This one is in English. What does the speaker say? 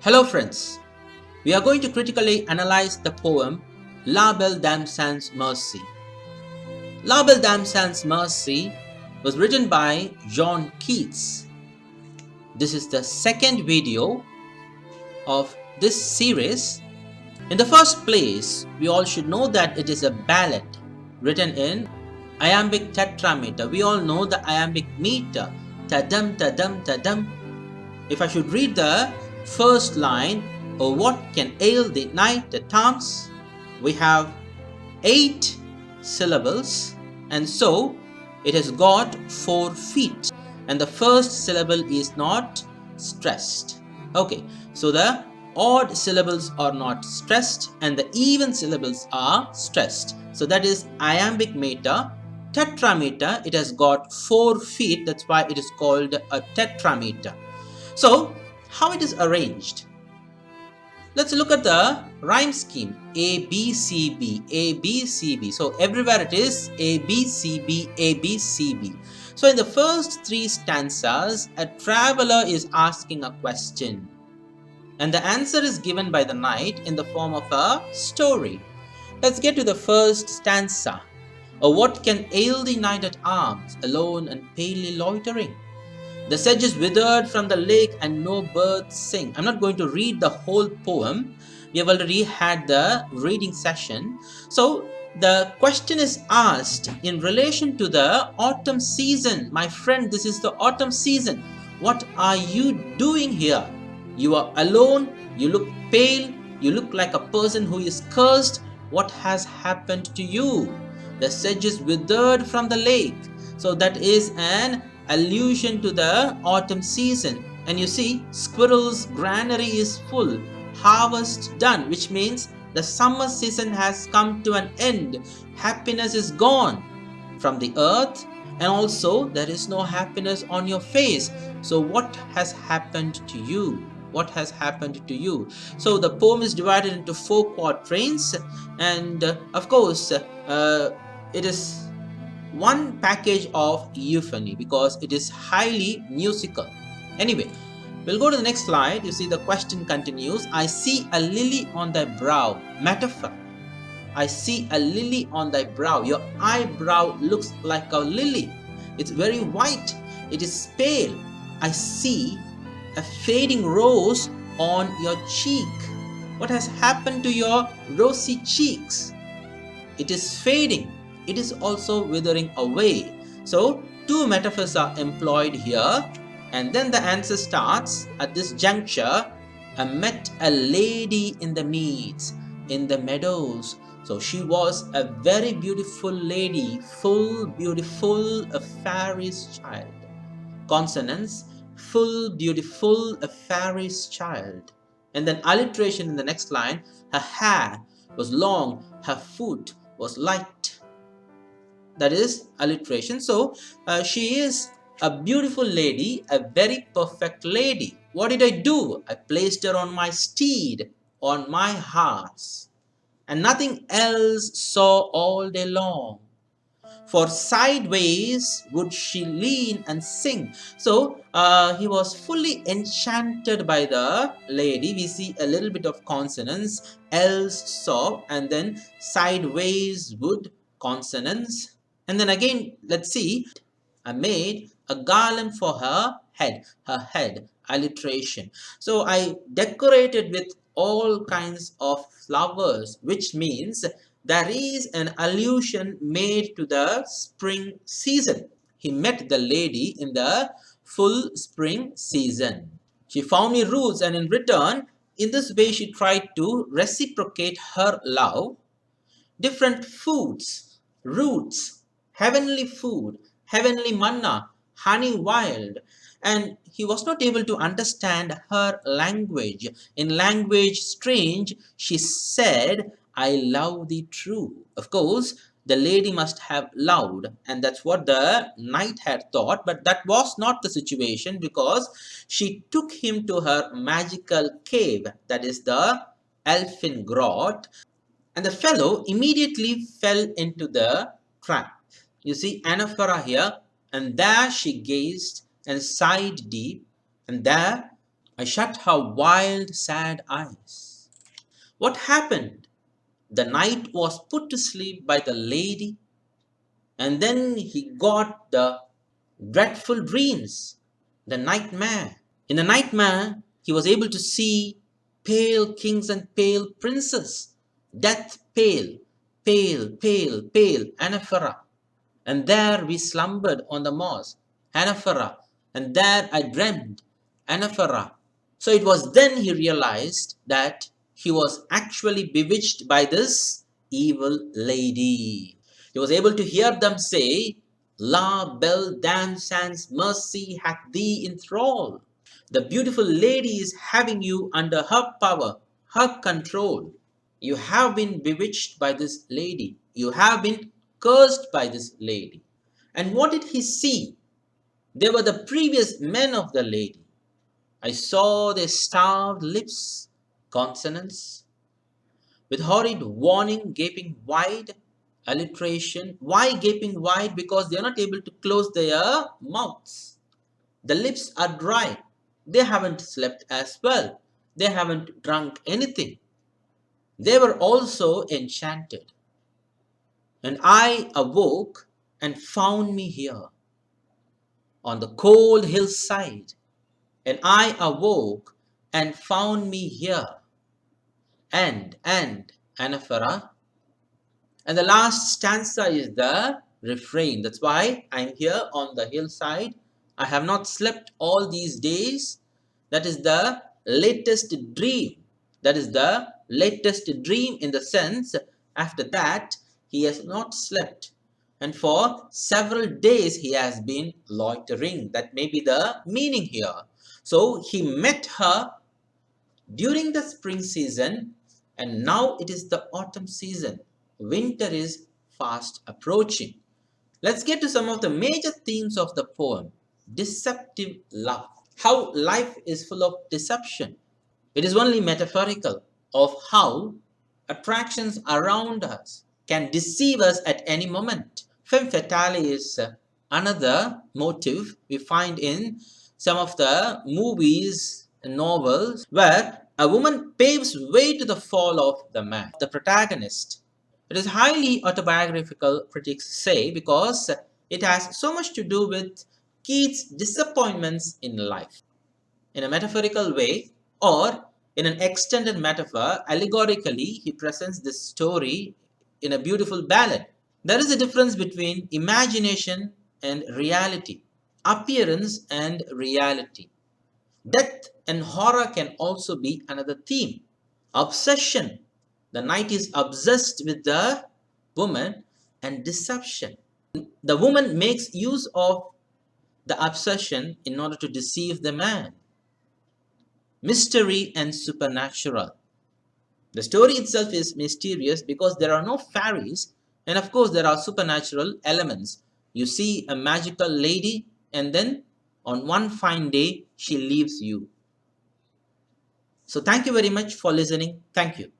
Hello friends, we are going to critically analyze the poem La Belle Dame Sans Merci. La Belle Dame Sans Merci was written by John Keats. This is the second video of this series. In the first place, we all should know that it is a ballad written in iambic tetrameter. We all know the iambic meter. Tadam, tadam, tadam. If I should read the first line, oh, what can ail the night that comes? We have 8 syllables, and so it has got 4 feet, and the first syllable is not stressed. Okay, so the odd syllables are not stressed and the even syllables are stressed. So that is iambic meter. Tetrameter, it has got 4 feet, that's why it is called a tetrameter. So, how it is arranged? Let's look at the rhyme scheme. A, B, C, B, A, B, C, B. So, everywhere it is A, B, C, B, A, B, C, B. So, in the first 3 stanzas, a traveler is asking a question. And the answer is given by the knight in the form of a story. Let's get to the first stanza. Oh, what can ail the knight at arms, alone and palely loitering? The sedge is withered from the lake and no birds sing. I'm not going to read the whole poem. We have already had the reading session. So the question is asked in relation to the autumn season. My friend, this is the autumn season. What are you doing here? You are alone. You look pale. You look like a person who is cursed. What has happened to you? The sedge is withered from the lake. So that is an allusion to the autumn season. And you see, squirrel's granary is full, harvest done, which means the summer season has come to an end. Happiness is gone from the earth, and also there is no happiness on your face. So what has happened to you? What has happened to you? So the poem is divided into 4 quatrains, and of course it is one package of euphony because it is highly musical. Anyway, we'll go to the next slide. You see the question continues. I see a lily on thy brow. Metaphor. I see a lily on thy brow. Your eyebrow looks like a lily. It's very white. It is pale. I see a fading rose on your cheek. What has happened to your rosy cheeks? It is fading. It is also withering away. So 2 metaphors are employed here, and then the answer starts at this juncture. I met a lady in the meads, in the meadows. So she was a very beautiful lady, full, beautiful, a fairest child. Consonants, full, beautiful, a fairest child. And then alliteration in the next line. Her hair was long, her foot was light. That is alliteration. So she is a beautiful lady, a very perfect lady. What did I do? I placed her on my steed, on my horse, and nothing else saw all day long. For sideways would she lean and sing. So he was fully enchanted by the lady. We see a little bit of consonants, else saw, and then sideways would consonants. And then again, let's see, I made a garland for her head, alliteration. So I decorated with all kinds of flowers, which means there is an allusion made to the spring season. He met the lady in the full spring season. She found me roots, and in return, in this way, she tried to reciprocate her love. Different foods, roots, heavenly food, heavenly manna, honey wild. And he was not able to understand her language. In language strange, she said, I love thee true. Of course, the lady must have loved, and that's what the knight had thought, but that was not the situation because she took him to her magical cave, that is the elfin grot, and the fellow immediately fell into the trap. You see anaphora here, and there she gazed and sighed deep, and there I shut her wild, sad eyes. What happened? The knight was put to sleep by the lady, and then he got the dreadful dreams, the nightmare. In the nightmare, he was able to see pale kings and pale princes, death pale, pale, pale, pale, anaphora. And there we slumbered on the moss, anaphora, and there I dreamed, anaphora. So it was then he realized that he was actually bewitched by this evil lady. He was able to hear them say, La Belle Dame Sans Mercy hath thee in thrall. The beautiful lady is having you under her power, her control. You have been bewitched by this lady. You have been cursed by this lady. And what did he see? They were the previous men of the lady. I saw their starved lips, consonants, with horrid warning gaping wide, alliteration. Why gaping wide? Because they are not able to close their mouths. The lips are dry. They haven't slept as well. They haven't drunk anything. They were also enchanted. And I awoke and found me here on the cold hillside. And I awoke and found me here. And, anaphora. And the last stanza is the refrain. That's why I'm here on the hillside. I have not slept all these days. That is the latest dream. That is the latest dream in the sense, after that, he has not slept. And for several days, he has been loitering. That may be the meaning here. So he met her during the spring season, and now it is the autumn season. Winter is fast approaching. Let's get to some of the major themes of the poem. Deceptive love. How life is full of deception. It is only metaphorical of how attractions around us can deceive us at any moment. Femme fatale is another motive we find in some of the movies and novels where a woman paves way to the fall of the man, the protagonist. It is highly autobiographical, critics say, because it has so much to do with Keats' disappointments in life. In a metaphorical way, or in an extended metaphor, allegorically, he presents this story in a beautiful ballad. There is a difference between imagination and reality, appearance and reality. Death and horror can also be another theme. Obsession. The knight is obsessed with the woman, and deception. The woman makes use of the obsession in order to deceive the man. Mystery and supernatural. The story itself is mysterious because there are no fairies, and of course there are supernatural elements. You see a magical lady, and then on one fine day she leaves you. So thank you very much for listening. Thank you.